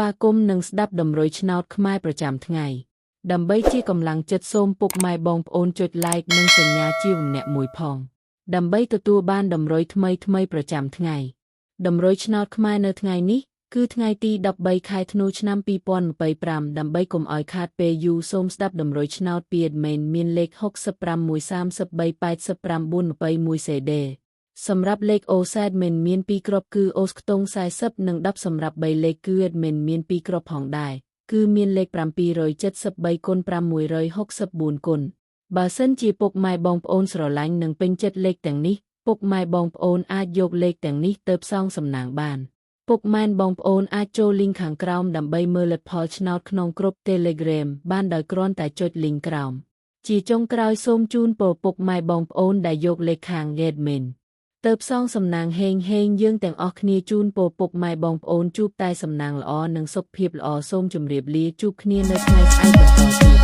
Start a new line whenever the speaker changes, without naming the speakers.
វាគមន៍និងស្ដាប់តម្រុយឆ្នោតខ្មែរប្រចាំថ្ងៃដើម្បីជាកម្លាំងចិត្តសូមពុកម៉ែបងប្អូនចុច like និងសញ្ញាជាម្នាក់មួយផងដើម្បីទទួលបានតម្រុយថ្មីប្រចាំថ្ងៃតម្រុយឆ្នោតខ្មែរនៅថ្ងៃនេះគឺថ្ងៃទី13ខែធ្នូឆ្នាំ2025ដើម្បីកុំឲ្យខាតពេលយូរសូមស្ដាប់តម្រុយឆ្នោតពី admin មានលេខ65 133 89 CD សម្រាប់លេខ OZ admin មាន2គ្រាប់គឺ OZ ខ្ទង់40និង10សម្រាប់3លេខគឺ admin មាន2គ្រាប់ផងដែរគឺមានលេខ773គុណ664គុណបើសិនជាពុកម៉ែបងប្អូនស្រឡាញ់និងពេញចិត្តលេខទាំងនេះពុកម៉ែបងប្អូនអាចយកលេខទាំងនេះទៅផ្សងសំណាងបានពុកម៉ែបងប្អូនអាចចូល link ខាងក្រោមដើម្បីមើលលទ្ធផលឆ្នោតក្នុងក្រុម Telegram បានដោយគ្រាន់តែចុច link ក្រោមជាចុងក្រោយសូមជូនពរពុកម៉ែបងប្អូនដែលយកលេខខាង admin ទៅផ្សងសំណាងហេងយើងទាំងអស់គ្នាជូនពរពុកម៉ែបងប្អូនជួបតែសំណាងល្អនិងសុខភាពល្អសូមជម្រាបលាជួបគ្នានៅថ្ងៃស្អែកបន្តទៀត